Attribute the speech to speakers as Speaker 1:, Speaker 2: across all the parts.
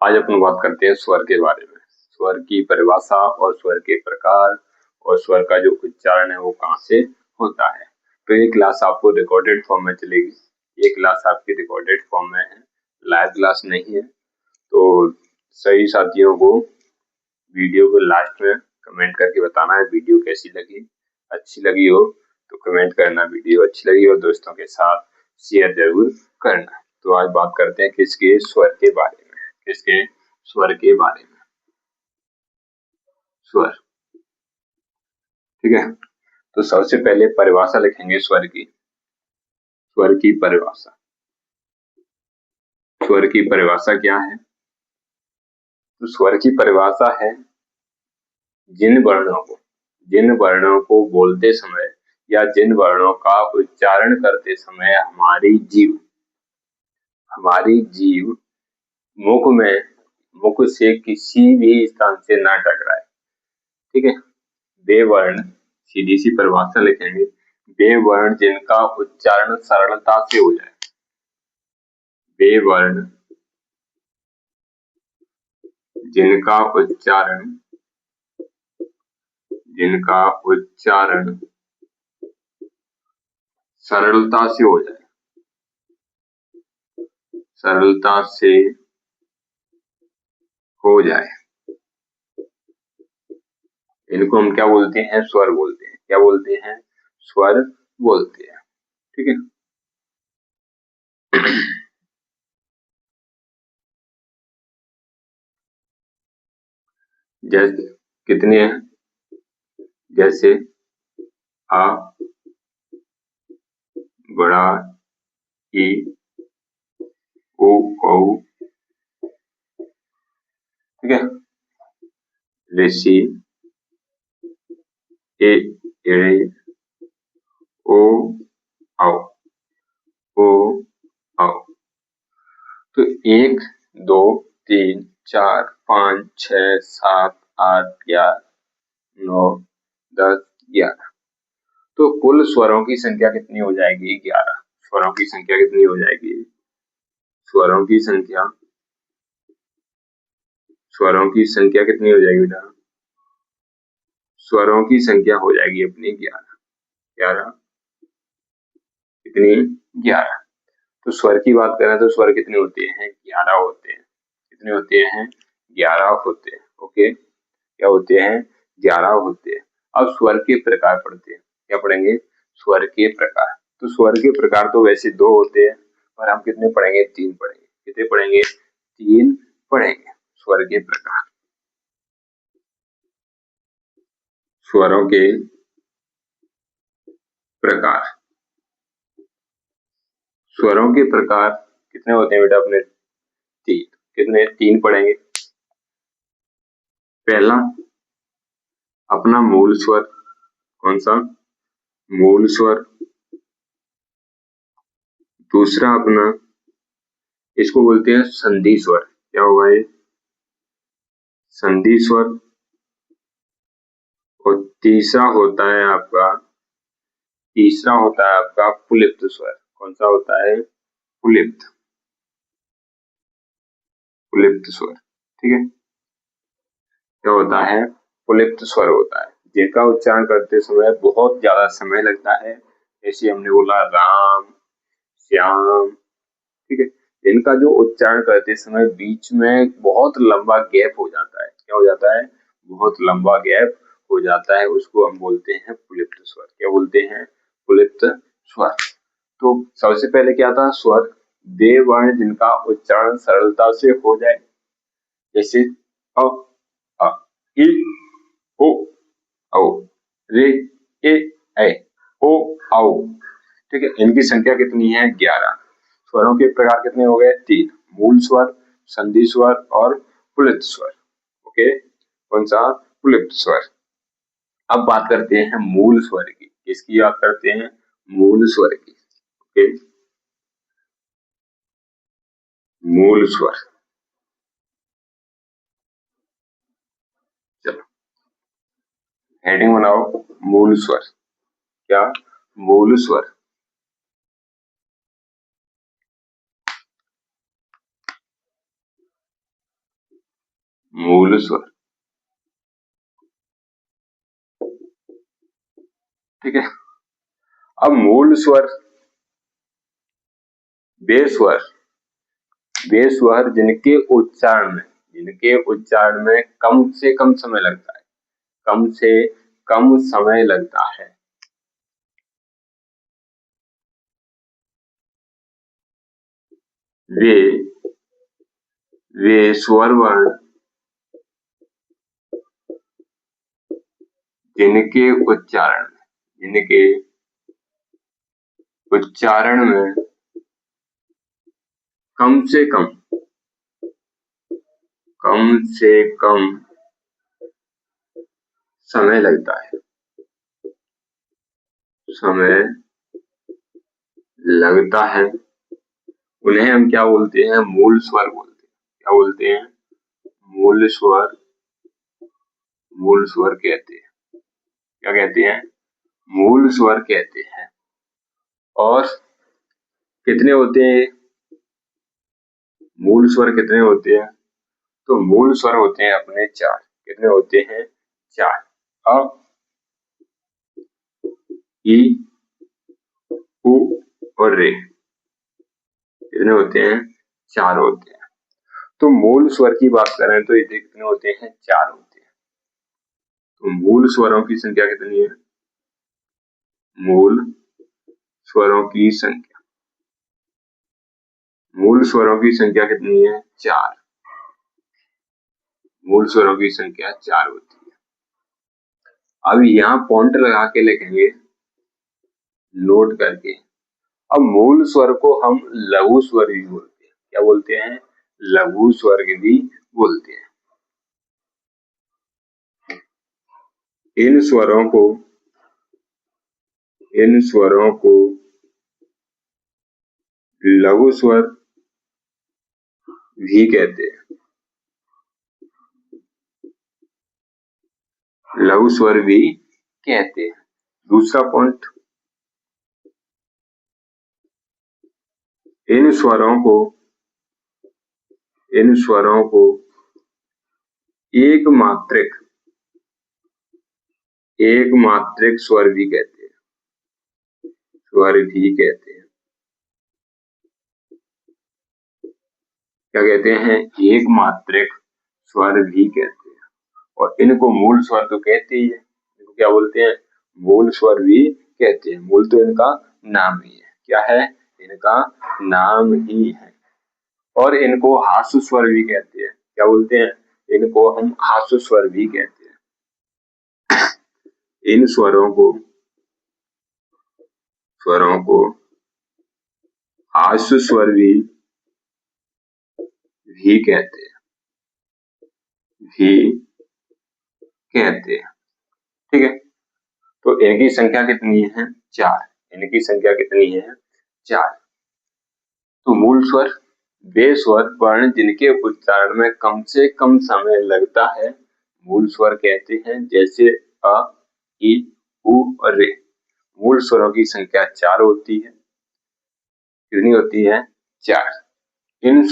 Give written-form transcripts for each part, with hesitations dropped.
Speaker 1: आज अपन बात करते हैं स्वर के बारे में। स्वर की परिभाषा और स्वर के प्रकार और स्वर का जो उच्चारण है वो कहाँ से होता है। तो ये क्लास आपको रिकॉर्डेड फॉर्म में चलेगी। ये क्लास आपकी रिकॉर्डेड फॉर्म में है, लाइव क्लास नहीं है। तो सही साथियों को वीडियो को लास्ट में कमेंट करके बताना है वीडियो कैसी लगी। अच्छी लगी हो तो कमेंट करना, वीडियो अच्छी लगी हो दोस्तों के साथ शेयर जरूर करना। तो आज बात करते हैं किसके स्वर के बारे में। किसके स्वर के बारे में। स्वर, ठीक है। तो सबसे पहले परिभाषा लिखेंगे स्वर की। स्वर की परिभाषा, स्वर की परिभाषा क्या है। तो स्वर की परिभाषा है जिन वर्णों को बोलते समय या जिन वर्णों का उच्चारण करते समय हमारी जीभ मुख से किसी भी स्थान से ना टकराए, ठीक है। वे वर्ण, सीधी सी परिभाषा लिखेंगे, वे वर्ण जिनका उच्चारण सरलता से हो जाए। वे वर्ण जिनका उच्चारण सरलता से हो जाए, सरलता से हो जाए, इनको हम क्या बोलते हैं, स्वर बोलते हैं। क्या बोलते हैं, स्वर बोलते हैं, ठीक है। जैसे कितने हैं, जैसे आ, बड़ा, ई, उ, औ, ठीक है। ऋषि, ए, एड़े, ओ, औ, ओ, औ। तो 1, 2, 3, 4, 5, 6, 7, 8, 11, 9, 10, 11। तो कुल स्वरों की संख्या कितनी हो जाएगी, 11। स्वरों की संख्या कितनी हो जाएगी, स्वरों की संख्या, स्वरों की संख्या कितनी हो जाएगी बेटा, स्वरों की संख्या हो जाएगी अपनी 11। 11 कितनी, 11। तो स्वर की बात करें तो स्वर कितने होते हैं, 11 होते हैं। कितने होते हैं, 11 होते हैं। ओके, क्या होते हैं, 11 होते हैं। अब स्वर के प्रकार पढ़ते हैं। क्या पढ़ेंगे, स्वर के प्रकार। तो स्वर के प्रकार तो वैसे 2 होते हैं, पर हम कितने पढ़ेंगे, 3 पढ़ेंगे। कितने पढ़ेंगे, 3 पढ़ेंगे स्वर के प्रकार। स्वरों के प्रकार, स्वरों के प्रकार कितने होते हैं बेटा अपने, 3। कितने, 3 पढ़ेंगे। पहला अपना मूल स्वर, कौन सा, मूल स्वर। दूसरा अपना, इसको बोलते हैं संधि स्वर। क्या होगा ये, संधि स्वर। और तीसरा होता है आपका पुलिप्त स्वर। कौन सा होता है, पुलिप्त स्वर, ठीक है। क्या होता है, पुलिप्त स्वर होता है, जिनका उच्चारण करते समय बहुत ज्यादा समय लगता है। जैसे हमने बोला राम, श्याम, ठीक है। इनका जो उच्चारण करते समय बीच में बहुत लंबा गैप हो जाता है। क्या हो जाता है, बहुत लंबा गैप हो जाता है, उसको हम बोलते हैं पुलिप्त स्वर। क्या बोलते हैं, पुलिप्त स्वर। तो सबसे पहले क्या था, स्वर वे वर्ण जिनका उच्चारण सरलता से हो जाए। जैसे अ, अ, इ, ओ, औ, रे, ए, ऐ, ओ, औ, ठीक है। इनकी संख्या कितनी है, 11। स्वरों के प्रकार कितने हो गए, 3। मूल स्वर, संधि स्वर और पुलिप्त स्वर। ओके, कौन सा, पुलिप्त स्वर। अब बात करते हैं मूल स्वर की। किसकी बात करते हैं, मूल स्वर की। ओके, मूल स्वर। चलो हेडिंग बनाओ, मूल स्वर। क्या, मूल स्वर। मूल स्वर। ठीक है। अब मूल स्वर, वे स्वर, वे स्वर जिनके उच्चारण में कम से कम समय लगता है, कम से कम समय लगता है। वे वे स्वर वर्ण जिनके उच्चारण में कम से कम समय लगता है, उन्हें हम क्या बोलते हैं? मूल स्वर बोलते हैं। क्या बोलते हैं? मूल स्वर, मूल स्वर कहते हैं। क्या कहते हैं? मूल स्वर कहते हैं। और कितने होते हैं मूल स्वर? कितने होते हैं? तो मूल स्वर होते हैं अपने 4। कितने होते हैं? 4। अ, ई, उ और रे। कितने होते हैं? 4 होते हैं। तो मूल स्वर की बात करें तो ये कितने होते हैं? 4 होते हैं। तो मूल स्वरों की संख्या कितनी है? मूल स्वरों की संख्या, मूल स्वरों की संख्या कितनी है? 4। मूल स्वरों की संख्या 4 होती है। अब यहाँ पॉइंट लगा के लिखेंगे, नोट करके। अब मूल स्वर को हम लघु स्वर भी बोलते हैं। क्या बोलते हैं? लघु स्वर भी बोलते हैं। इन स्वरों को लघु स्वर भी कहते हैं। लघु स्वर भी कहते हैं। दूसरा पॉइंट, इन स्वरों को एक मात्रिक स्वर भी कहते हैं। क्या कहते हैं? एक मात्रिक स्वर भी कहते हैं। और इनको मूल स्वर तो कहते ही है। इनको क्या बोलते हैं? मूल स्वर भी कहते हैं। मूल तो इनका नाम ही है। क्या है? इनका नाम ही है। और इनको हास्य स्वर भी कहते हैं। क्या बोलते हैं? इनको हम हास्य स्वर भी कहते हैं। इन स्वरों को हास्य स्वर भी कहते हैं। ठीक है। तो इनकी संख्या कितनी है? 4। इनकी संख्या कितनी है? 4। तो मूल स्वर, वे स्वर वर्ण जिनके उच्चारण में कम से कम समय लगता है, मूल स्वर कहते हैं। जैसे अ, ई, उ और रे। मूल स्वरों की संख्या 4 होती है। कितनी होती है? 4। इन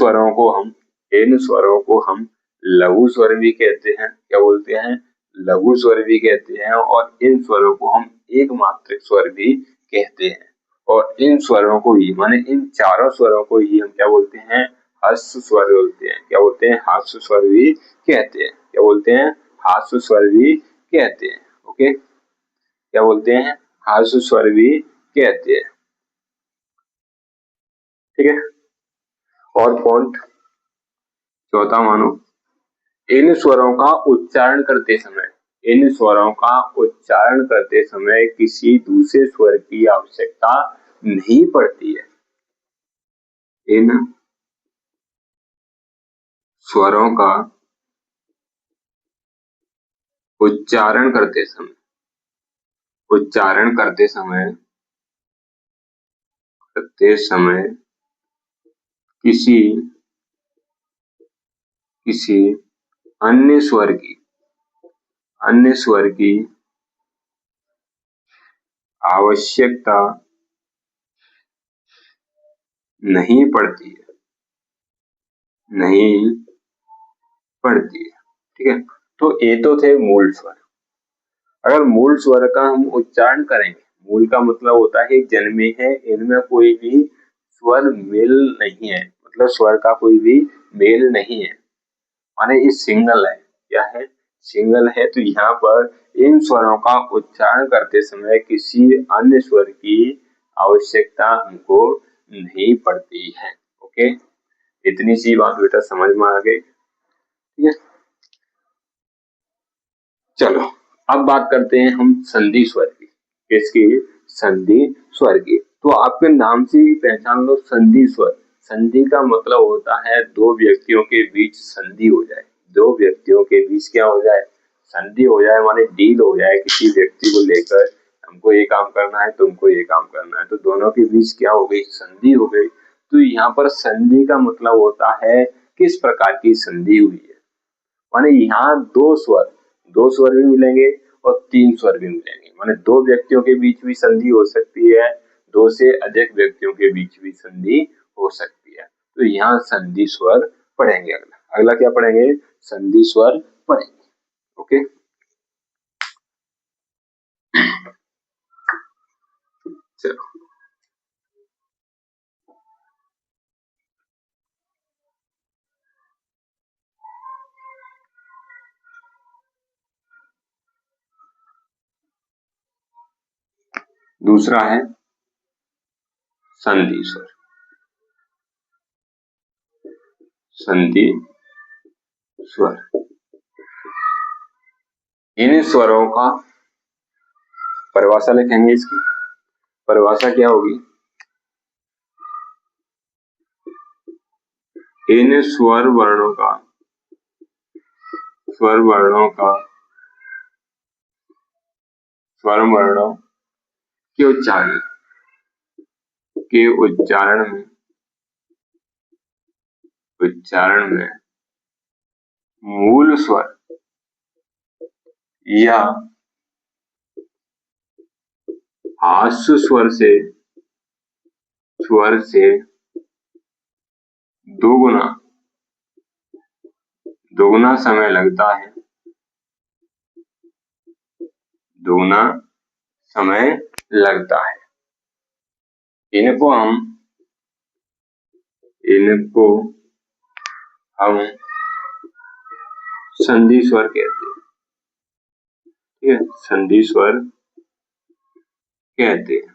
Speaker 1: स्वरों को हम लघु स्वर भी कहते हैं। क्या बोलते हैं? लघु स्वर भी कहते हैं। और इन स्वरों को हम एक मात्रिक स्वर भी कहते हैं। और इन स्वरों को ही, माने इन चारों स्वरों को ही हम क्या बोलते हैं? हास्य स्वर बोलते हैं। क्या बोलते हैं? हास्य स्वर भी कहते हैं। क्या बोलते हैं? हास्य स्वर भी कहते हैं। ओके। क्या बोलते हैं? हास्य स्वर भी कहते हैं। ठीक है। और पॉइंट चौथा मानो, इन स्वरों का उच्चारण करते समय किसी दूसरे स्वर की आवश्यकता नहीं पड़ती है। इन स्वरों का उच्चारण करते समय किसी अन्य स्वर की आवश्यकता नहीं पड़ती है। ठीक है। तो ये तो थे मूल स्वर। अगर मूल स्वर का हम उच्चारण करेंगे, मूल का मतलब होता है जन्मे है, इनमें कोई भी स्वर मेल नहीं है, मतलब स्वर का कोई भी मेल नहीं है, माने ये सिंगल है। क्या है? सिंगल है। तो यहाँ पर इन स्वरों का उच्चारण करते समय किसी अन्य स्वर की आवश्यकता हमको नहीं पड़ती है। ओके, इतनी सी बात बेटा समझ में आ गई। ठीक है, चलो अब बात करते हैं हम संधि स्वर की। किसकी? संधि स्वर की। तो आपके नाम से ही पहचान लो, संधि स्वर। संधि का मतलब होता है दो व्यक्तियों के बीच संधि हो जाए। दो व्यक्तियों के बीच क्या हो जाए? संधि हो जाए, माने डील हो जाए किसी व्यक्ति को लेकर, हमको ये काम करना है, तुमको ये काम करना है, तो दोनों के बीच क्या हो गई? संधि हो गई। तो यहाँ पर संधि का मतलब होता है किस प्रकार की संधि हुई है, माने यहाँ दो स्वर भी मिलेंगे और तीन स्वर भी मिलेंगे, माने दो व्यक्तियों के बीच भी संधि हो सकती है, दो से अधिक व्यक्तियों के बीच भी संधि हो सकती है। तो यहाँ संधि स्वर पढ़ेंगे। अगला अगला क्या पढ़ेंगे? संधि स्वर पढ़ेंगे। ओके, चलो दूसरा है संधि स्वर। संधि स्वर, इन स्वरों का परिभाषा लिखेंगे। इसकी परिभाषा क्या होगी? इन स्वर वर्णों का स्वर वर्णों के उच्चारण में मूल स्वर या हास्य स्वर से दोगुना दोगुना समय लगता है। दोगुना समय लगता है। इनको हम संधि स्वर कहते हैं। ठीक है, संधि स्वर कहते हैं।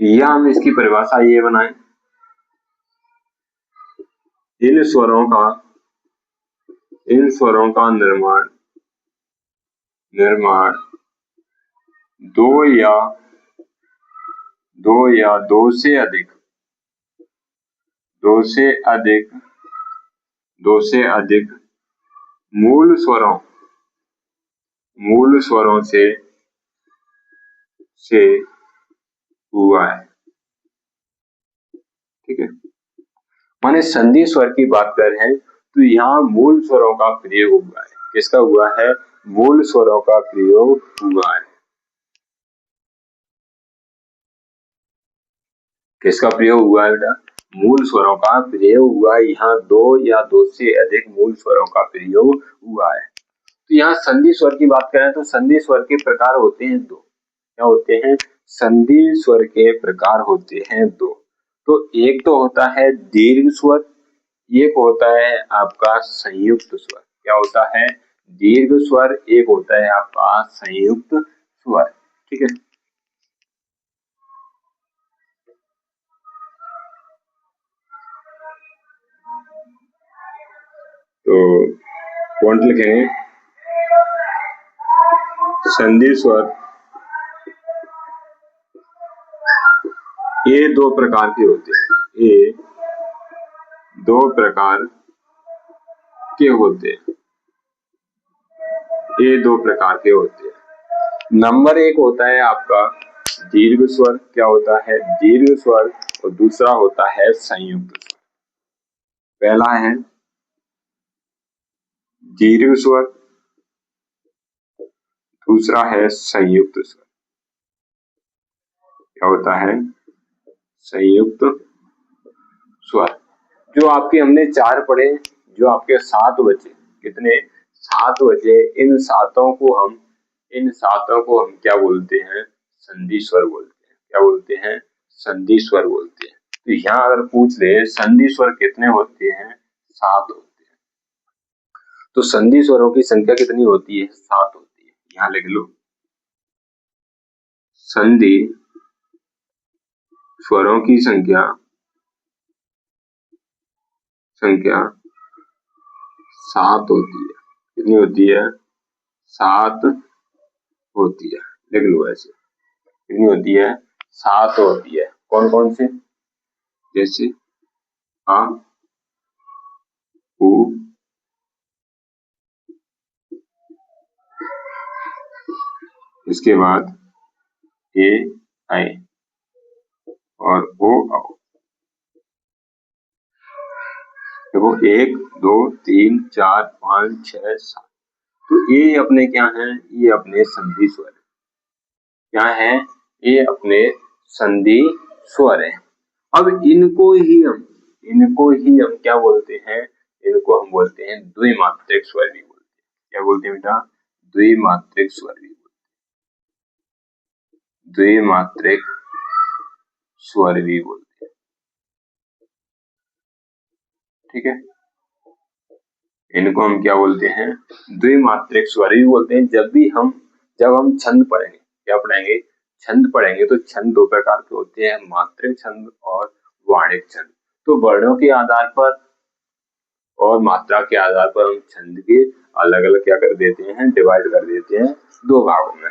Speaker 1: या हम इसकी परिभाषा ये बनाएं, इन स्वरों का निर्माण दो या दो से अधिक मूल स्वरों से हुआ है। ठीक है, माने संधि स्वर की बात कर रहे हैं तो यहाँ मूल स्वरों का प्रयोग हुआ है। किसका हुआ है? मूल स्वरों का प्रयोग हुआ है। किसका प्रयोग हुआ है बेटा? मूल स्वरों का प्रयोग हुआ है। यहाँ दो या दो से अधिक मूल स्वरों का प्रयोग हुआ है। तो यहाँ संधि स्वर की बात करें तो संधि स्वर के प्रकार होते हैं दो। क्या होते हैं? संधि स्वर के प्रकार होते हैं दो। तो एक तो होता है दीर्घ स्वर, एक होता है आपका संयुक्त स्वर। क्या होता है? दीर्घ स्वर, एक होता है आपका संयुक्त स्वर। ठीक है, तो पॉइंट लिखेंगे। संधि स्वर ये दो प्रकार के होते हैं। ये दो प्रकार के होते हैं। ये दो प्रकार के होते हैं। नंबर एक होता है आपका दीर्घ स्वर। क्या होता है? दीर्घ स्वर। और दूसरा होता है संयुक्त स्वर। पहला है दीर्घ स्वर, दूसरा है संयुक्त स्वर। क्या होता है? संयुक्त स्वर। जो आपके हमने चार पढ़े, जो आपके 7 बचे, कितने 7 बचे, इन सातों को हम क्या बोलते हैं, संधि स्वर बोलते हैं। क्या बोलते हैं, संधि स्वर बोलते हैं। तो यहाँ अगर पूछ ले संधि स्वर कितने होते हैं, 7 होते हैं। तो संधि स्वरों की संख्या कितनी होती है, 7 होती है। यहाँ लिख लो, संधि स्वरों की संख्या 7 होती है। कितनी होती है, 7 होती है। लिख लो ऐसे, कितनी होती है, 7 होती है। कौन कौन से, जैसे आ, उ, इसके बाद ए, आई और ओ, औ। देखो 1 2 3 4 5 6 7, तो ये अपने क्या हैं, ये अपने संधि स्वर है। क्या है, ये अपने संधि स्वर है। अब इनको ही हम क्या बोलते हैं, इनको हम बोलते हैं द्विमात्रिक स्वर भी बोलते हैं। क्या बोलते हैं बेटा, द्विमात्रिक स्वर भी बोलते हैं, द्विमात्रिक स्वर भी बोलते हैं। ठीक है, इनको हम क्या बोलते हैं, द्विमात्रिक स्वर भी बोलते हैं। जब हम छंद पढ़ेंगे, क्या पढ़ेंगे, छंद पढ़ेंगे, तो छंद 2 प्रकार के होते हैं, मात्रिक छंद और वाणिक छंद। तो वर्णों के आधार पर और मात्रा के आधार पर हम छंद के अलग अलग क्या कर देते हैं, डिवाइड कर देते हैं 2 भागों में।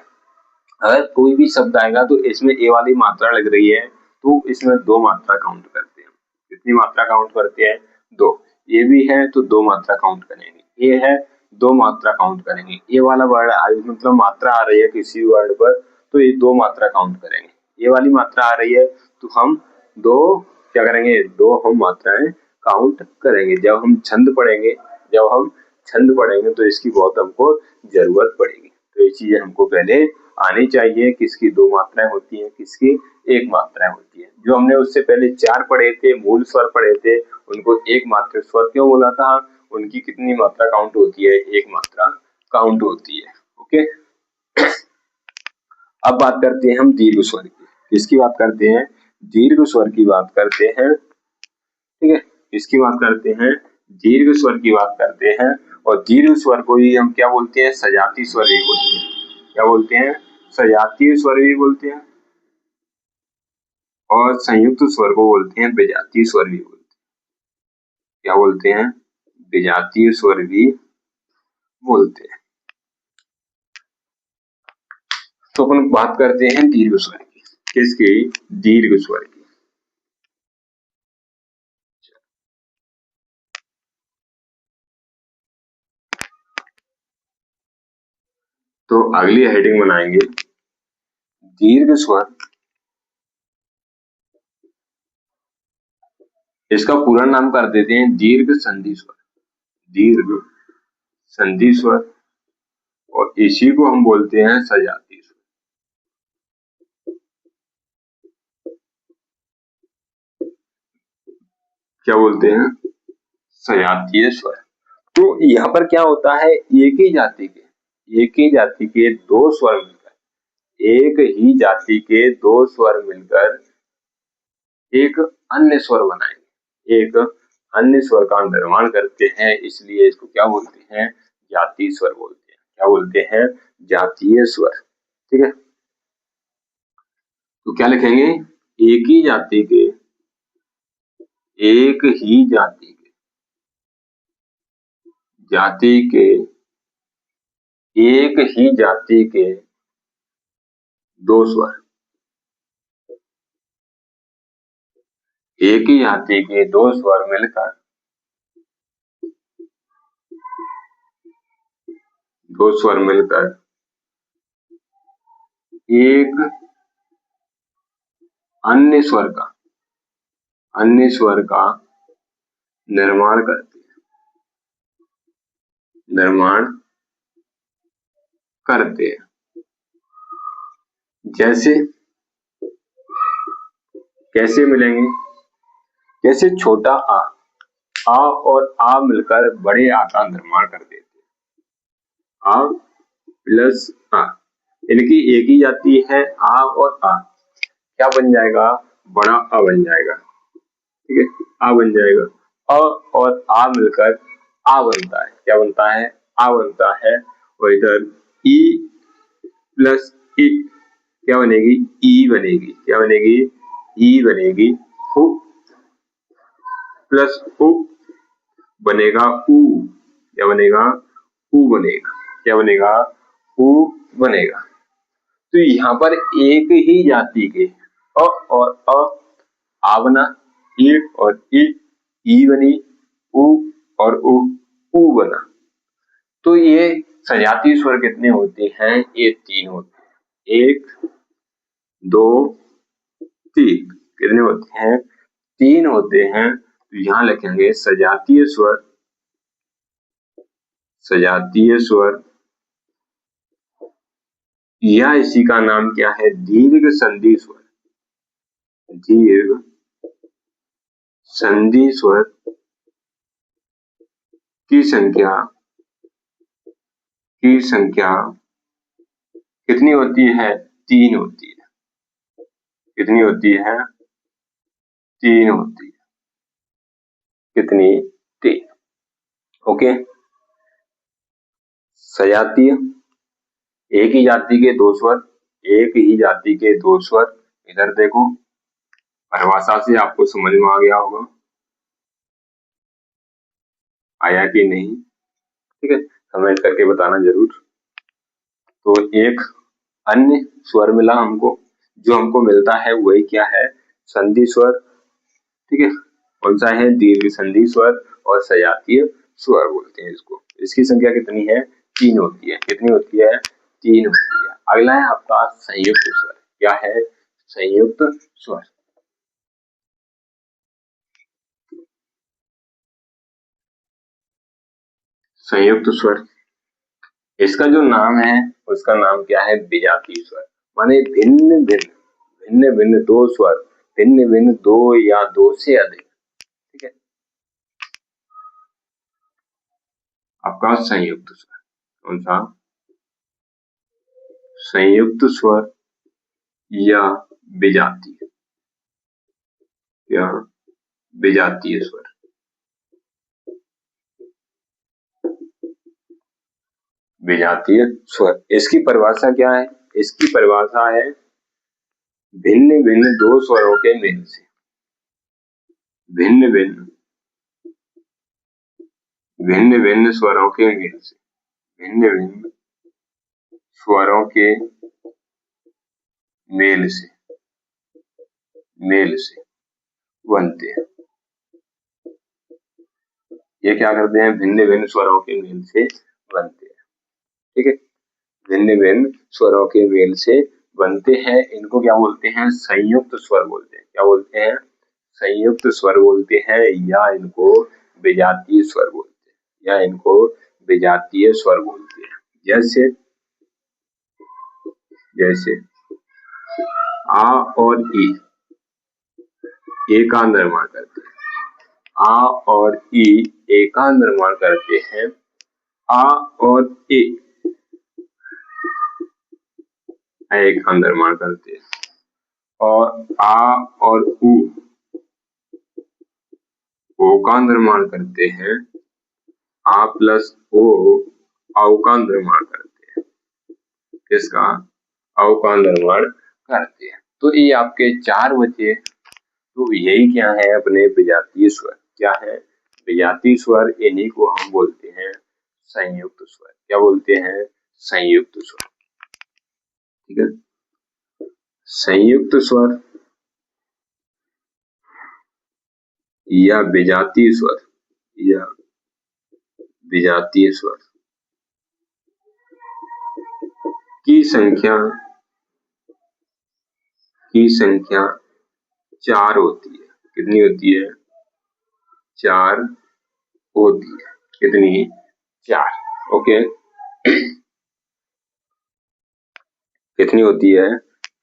Speaker 1: अगर कोई भी शब्द आएगा तो इसमें ए वाली मात्रा लग रही है, तो इसमें 2 मात्रा काउंट करते हैं। कितनी मात्रा काउंट करते हैं, 2। ये भी है तो 2 मात्रा काउंट करेंगे, ये है 2 मात्रा काउंट करेंगे। ये वाला वर्ड मतलब मात्रा आ रही है किसी वर्ड पर, तो ये 2 मात्रा काउंट करेंगे। ये वाली मात्रा आ रही है तो हम 2 क्या करेंगे, 2 हम मात्राएं काउंट करेंगे। जब हम छंद पढ़ेंगे तो इसकी बहुत हमको जरूरत पड़ेगी। तो ये चीजें हमको पहले आनी चाहिए, किसकी 2 मात्राएं होती हैं, किसकी 1 मात्राएं होती है। जो हमने उससे पहले 4 पढ़े थे, मूल स्वर पढ़े थे, उनको 1 मात्रिक स्वर क्यों बोला था, उनकी कितनी मात्रा काउंट होती है, 1 मात्रा काउंट होती है। ओके, अब बात करते हैं हम दीर्घ स्वर की। किसकी बात करते हैं, दीर्घ स्वर की बात करते हैं। ठीक है, इसकी बात करते हैं, दीर्घ स्वर की बात करते हैं। और दीर्घ स्वर को ही हम क्या बोलते हैं, सजातीय स्वर भी बोलते हैं। क्या बोलते हैं, सजातीय स्वर भी बोलते हैं। और संयुक्त स्वर को बोलते हैं विजातीय स्वर भी बोलते हैं। क्या बोलते हैं, विजातीय स्वर भी बोलते हैं। तो अपन बात करते हैं दीर्घ स्वर की। किसकी, दीर्घ स्वर की। तो अगली हेडिंग बनाएंगे दीर्घ स्वर। इसका पूरा नाम कर देते हैं दीर्घ संधि स्वर। दीर्घ संधि स्वर, और इसी को हम बोलते हैं सजातीय स्वर। क्या बोलते हैं, सजातीय स्वर। तो यहाँ पर क्या होता है, एक ही जाति के 2 स्वर मिलकर, एक ही जाति के 2 स्वर मिलकर एक अन्य स्वर बनाएंगे, एक अन्य स्वर का निर्माण करते हैं। इसलिए इसको क्या बोलते हैं, जातीय स्वर बोलते हैं। क्या बोलते हैं, जातीय स्वर। ठीक है, तो क्या लिखेंगे, एक ही जाति के, एक ही जाति के एक ही जाति के 2 स्वर, एक ही जाति के 2 स्वर मिलकर, 2 स्वर मिलकर एक अन्य स्वर का निर्माण करते हैं, निर्माण करते हैं। जैसे, कैसे मिलेंगे, जैसे छोटा आ, आ और आ मिलकर बड़े आ का निर्माण कर देते हैं। आ प्लस आ, यानी कि एक ही जाति है आ और आ, क्या बन जाएगा, बड़ा आ बन जाएगा। ठीक है, आ बन जाएगा। अ और आ मिलकर आ बनता है, क्या बनता है, आ बनता है। और इधर ई प्लस ई क्या बनेगी, ई बनेगी, क्या बनेगी, ई बनेगी। उ प्लस उ बनेगा ऊ, क्या बनेगा, ऊ बनेगा, क्या बनेगा, ऊ बनेगा। तो यहाँ पर एक ही जाति के अ और अ, आ बना, ई और ई बनी, उ और ऊ बना। तो ये सजातीय स्वर कितने होते हैं, ये 3 होते हैं। 1 2 3, कितने होते हैं, 3 होते हैं। तो यहाँ लिखेंगे सजातीय स्वर, सजातीय स्वर या इसी का नाम क्या है, दीर्घ संधि स्वर। दीर्घ संधि स्वर की संख्या कितनी होती है, 3 होती है। कितनी होती है, 3 होती है। कितनी, 3। ओके, सजातीय, एक ही जाति के 2 स्वर, एक ही जाति के 2 स्वर। इधर देखो, परिभाषा से आपको समझ में आ गया होगा, आया कि नहीं, ठीक है, कमेंट करके बताना जरूर। तो एक अन्य स्वर मिला हमको, जो हमको मिलता है वही क्या है, संधि स्वर। ठीक है, कौन सा है, दीर्घ संधि स्वर और सजातीय स्वर बोलते हैं इसको। इसकी संख्या कितनी है, 3 होती है। कितनी होती है, 3 होती है। अगला है आपका संयुक्त स्वर। क्या है, संयुक्त स्वर। संयुक्त स्वर, इसका जो नाम है उसका नाम क्या है, विजातीय स्वर। माने भिन्न भिन्न, भिन्न भिन्न 2 स्वर, भिन्न भिन्न 2 या 2 से अधिक। ठीक है, आपका संयुक्त स्वर कौन सा, संयुक्त स्वर या विजातीय, या विजातीय स्वर। विजातीय स्वर, इसकी परिभाषा क्या है, इसकी परिभाषा है भिन्न भिन्न 2 स्वरों के मेल से, भिन्न भिन्न, भिन्न भिन्न स्वरों के मेल से, भिन्न भिन्न स्वरों के मेल से, मेल से बनते हैं। ये क्या करते हैं, भिन्न भिन्न स्वरों के मेल से बनते हैं। ठीक है, भिन्न भिन्न स्वरों के मेल से बनते हैं। इनको क्या बोलते हैं, संयुक्त स्वर बोलते हैं। क्या बोलते हैं, संयुक्त स्वर बोलते हैं, या इनको विजातीय स्वर बोलते हैं, या इनको विजातीय स्वर बोलते हैं। जैसे जैसे आ और ई, ए का निर्माण करते हैं। आ और ई ए का निर्माण करते हैं। आ और ए का निर्माण करते हैं। और आ और उ ओ का निर्माण करते हैं। आ प्लस ओ औ का निर्माण करते हैं। किसका, औ का निर्माण करते हैं। तो ये आपके 4 बचे। तो यही क्या है, अपने विजातीय स्वर। क्या है, विजातीय स्वर, इन्हीं को हम बोलते हैं संयुक्त स्वर। क्या बोलते हैं, संयुक्त स्वर। ठीक है, संयुक्त स्वर या विजातीय स्वर, या विजातीय स्वर की संख्या 4 होती है। कितनी होती है, 4 होती है। कितनी, 4। ओके, कितनी होती है,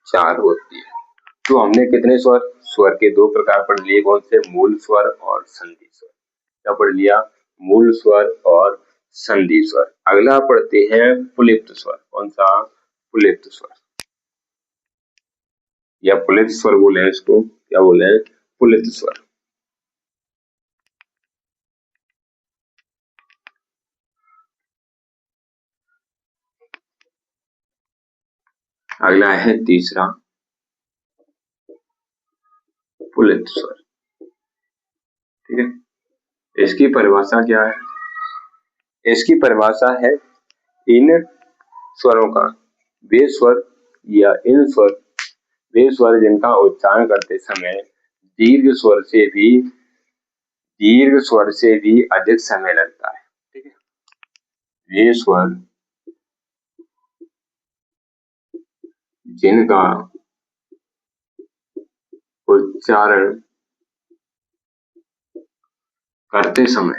Speaker 1: 4 होती है। तो हमने कितने स्वर, स्वर के 2 प्रकार पढ़ लिए, कौन से, मूल स्वर और संधि स्वर। क्या पढ़ लिया? मूल स्वर और संधि स्वर। अगला पढ़ते हैं पुलिप्त स्वर। कौन सा? पुलिप्त स्वर, या पुलिप्त स्वर बोले हैं इसको, क्या बोले हैं? पुलिप्त स्वर। अगला है तीसरा पुलिप्त स्वर। ठीक है, इसकी परिभाषा क्या है? इसकी परिभाषा है इन स्वरों का वे स्वर या इन स्वर वे स्वर जिनका उच्चारण करते समय दीर्घ स्वर से भी अधिक समय लगता है। ठीक है, वे स्वर जिनका उच्चारण करते समय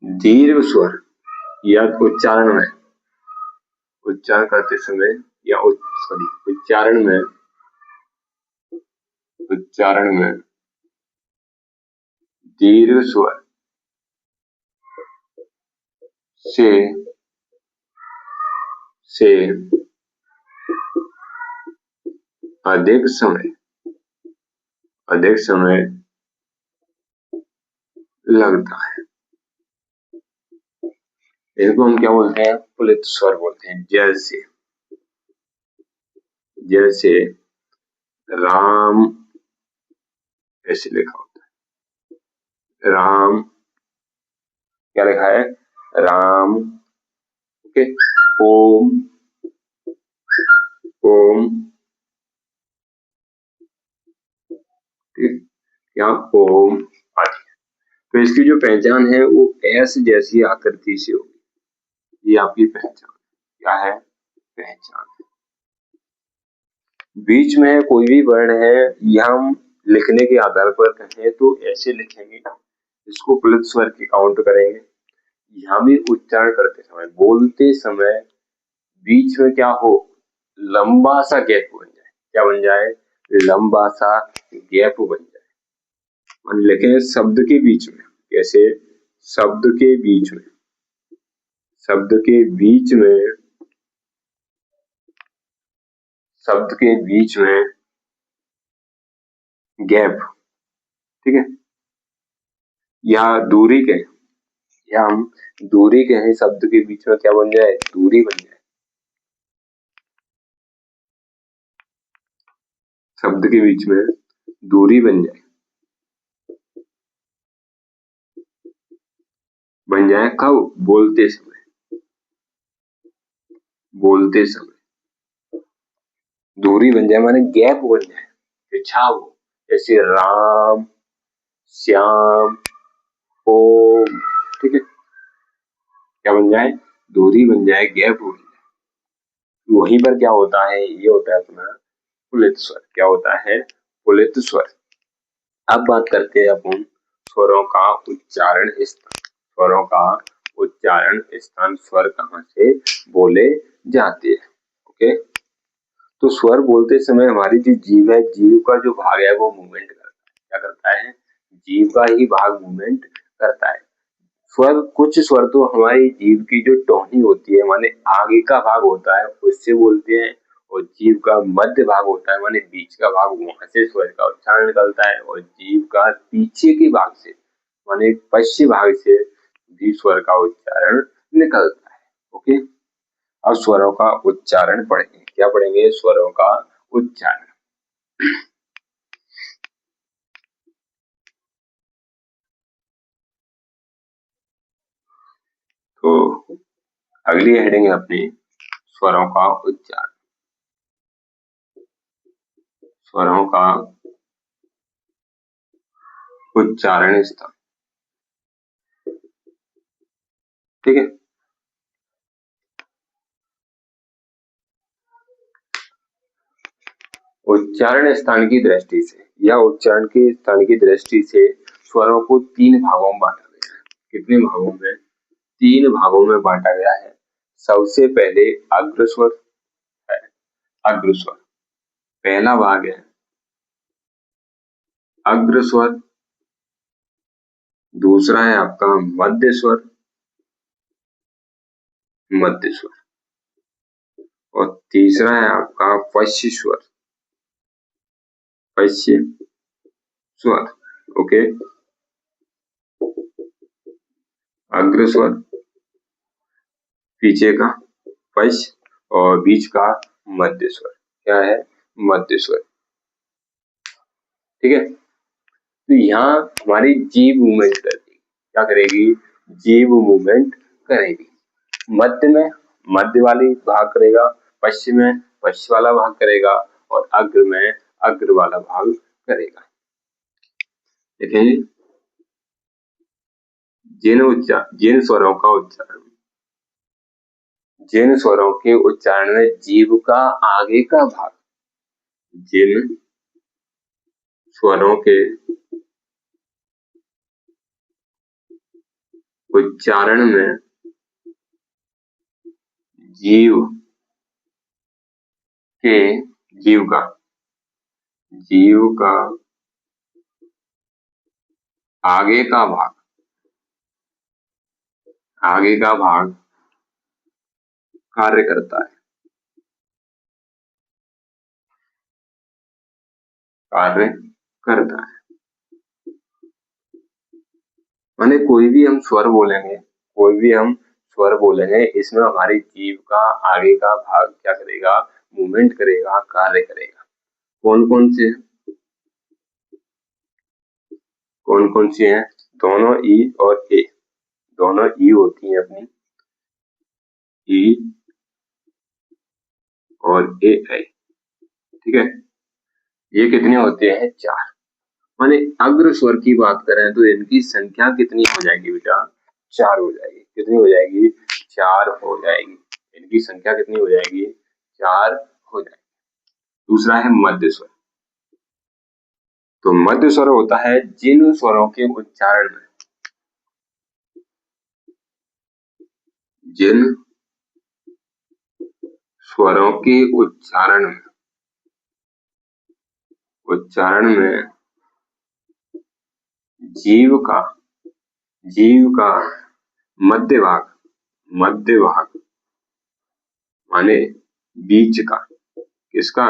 Speaker 1: दीर्घ स्वर या उच्चारण करते समय या उच्चारण में दीर्घ स्वर से अधिक समय लगता है। इसको हम क्या बोलते हैं? पुलिप्त स्वर बोलते हैं। जैसे राम, ऐसे लिखा होता है राम, क्या लिखा है? राम। ओके, ओम, या ओम आदि। तो इसकी जो पहचान है वो एस जैसी आकृति से होगी। ये आपकी पहचान क्या है? पहचान। बीच में कोई भी वर्ण है, यह हम लिखने के आधार पर कहें तो ऐसे लिखेंगे, इसको पुलिप्त स्वर की काउंट करेंगे। यहाँ भी उच्चारण करते समय, बोलते समय बीच में क्या हो? लंबा सा गैप बन जाए। क्या बन जाए? लंबा सा गैप बन जाए। मान लिखे शब्द के बीच में, कैसे? शब्द के बीच में गैप। ठीक है, या दूरी के, या हम दूरी कहें, शब्द के बीच में क्या बन जाए? दूरी बन जाए। शब्द के बीच में दूरी बन जाए कब? बोलते समय दूरी बन जाए, माने गैप बन जाए, बिछाव। जैसे राम, श्याम, ओम। ठीक है, क्या बन जाए? दूरी बन जाए, गैप हो जाए। वहीं पर क्या होता है? ये होता है अपना पुलिप्त स्वर। क्या होता है? पुलिप्त स्वर। अब बात करते हैं अपन स्वरों का उच्चारण स्थान। स्वर कहाँ से बोले जाते हैं? ओके, तो स्वर बोलते समय हमारी जो जीभ है, जीभ का जो भाग है वो मूवमेंट करता है। क्या करता है? जीभ का ही भाग मूवमेंट करता है। कुछ स्वर तो हमारी जीभ की जो टोनी होती है, माने आगे का भाग होता है, उससे बोलते हैं। और जीभ का मध्य भाग होता है, माने बीच का भाग, वहां से स्वर का उच्चारण निकलता है। और जीभ का पीछे के भाग से, माने पश्चिम भाग से भी स्वर का उच्चारण निकलता है। ओके, अब स्वरों का उच्चारण पढ़ेंगे। क्या पढ़ेंगे? स्वरों का उच्चारण। तो अगली हेडिंग है अपनी स्वरों का उच्चारण। स्वरों का उच्चारण स्थान। ठीक है, उच्चारण स्थान की दृष्टि से या उच्चारण के स्थान की दृष्टि से स्वरों को 3 भागों में बांटा गया है। कितने भागों में? 3 भागों में बांटा गया है। सबसे पहले अग्र स्वर है, अग्र स्वर। पहला भाग है अग्र स्वर, दूसरा है आपका मध्य स्वर, मध्य स्वर, और तीसरा है आपका पश्य स्वर, पश्य स्वर। ओके, अग्र स्वर, पीछे का पश्य, और बीच का मध्य स्वर। क्या है? मध्य स्वर। ठीक है, तो यहाँ हमारी जीभ मूवमेंट करेगी। क्या करेगी? जीभ मूवमेंट करेगी। मध्य में मध्य वाली भाग करेगा, पश्चिम में पश्चिम वाला भाग करेगा, और अग्र में अग्र वाला भाग करेगा। देखिए, जिन स्वरों का उच्चारण, जिन स्वरों के उच्चारण में जीभ का आगे का भाग, जिन स्वरों के उच्चारण में जीव के जीव का आगे का भाग, आगे का भाग कार्य करता है, कार्य करता है। माने कोई भी हम स्वर बोलेंगे, कोई भी हम स्वर बोलेंगे, इसमें हमारी जीभ का आगे का भाग क्या करेगा? मूवमेंट करेगा, कार्य करेगा। कौन कौन से? कौन कौन सी हैं? दोनों ई और ए, दोनों ई होती हैं अपनी, ई और ए आई। ठीक है, ये कितने होते हैं? 4। माने अग्र स्वर की बात करें तो इनकी संख्या कितनी हो जाएगी बेटा? 4 हो जाएगी। कितनी हो जाएगी? 4 हो जाएगी। इनकी संख्या कितनी हो जाएगी? 4 हो जाएगी। दूसरा है मध्य स्वर। तो मध्य स्वर होता है जिन स्वरों के उच्चारण में, जिन स्वरों के उच्चारण में जीव का मध्य भाग माने बीच का, किसका?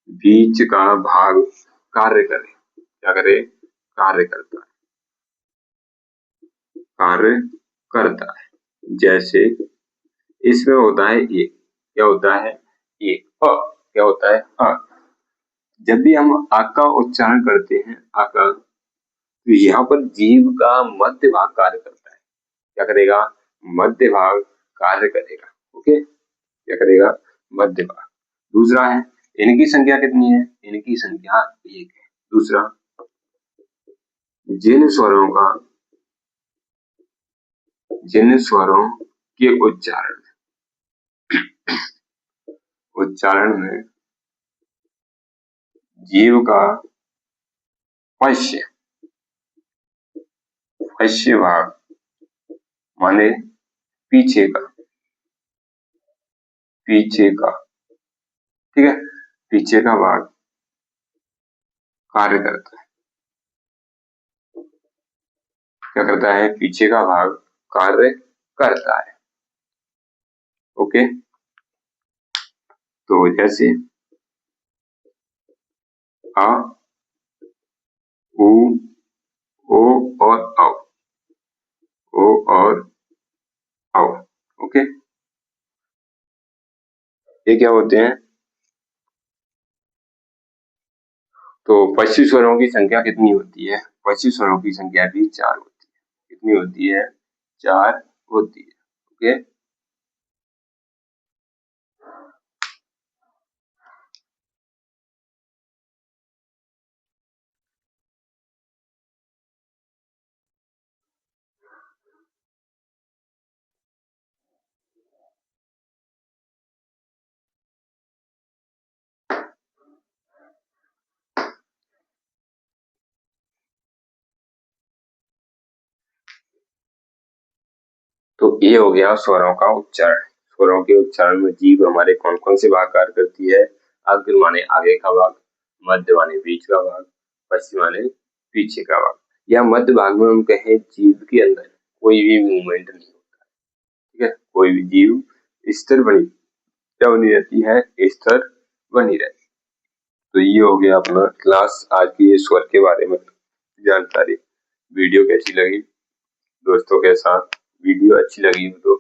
Speaker 1: बीच का भाग कार्य करे। क्या करे? कार्य करता है, कार्य करता है। जैसे इसमें होता है एक, क्या होता है? एक। क्या होता है? जब भी हम आ का उच्चारण करते हैं, आ का, तो यहाँ पर जीभ का मध्य भाग कार्य करता है। क्या करेगा? मध्य भाग कार्य करेगा। ओके, क्या करेगा? मध्य भाग। दूसरा है, इनकी संख्या कितनी है? इनकी संख्या 1 है। दूसरा, जिन स्वरों के उच्चारण में जीव का पश्य भाग माने पीछे का, ठीक है, पीछे का भाग कार्य करता है। क्या करता है? पीछे का भाग कार्य करता है। ओके, तो जैसे आ, उ, ओ और औ, ओ और औ। ओके, ये क्या होते हैं? तो पश्चिम स्वरों की संख्या कितनी होती है? पश्चिम स्वरों की संख्या भी 4 होती है। कितनी होती है? 4 होती है। ओके, तो ये हो गया स्वरों का उच्चारण। स्वरों के उच्चारण में जीभ हमारे कौन कौन से भाग कार्य करती है? अग्र माने आगे का भाग, मध्य माने बीच का भाग, पश्चिम माने पीछे का भाग। या मध्य भाग में हम कहें जीव के अंदर कोई भी मूवमेंट नहीं होता, ठीक है, कोई भी जीव स्थिर बनी क्या बनी रहती है, स्थिर बनी रहती। तो ये हो गया अपना क्लास, आज की ये स्वर के बारे में जानकारी। वीडियो कैसी लगी दोस्तों के साथ, वीडियो अच्छी लगी हो तो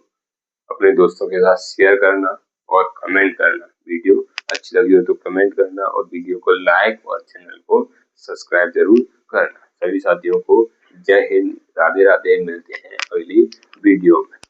Speaker 1: अपने दोस्तों के साथ शेयर करना और कमेंट करना। वीडियो अच्छी लगी हो तो कमेंट करना और वीडियो को लाइक और चैनल को सब्सक्राइब जरूर करना। सभी साथियों को जय हिंद, राधे राधे, मिलते हैं अगली वीडियो में।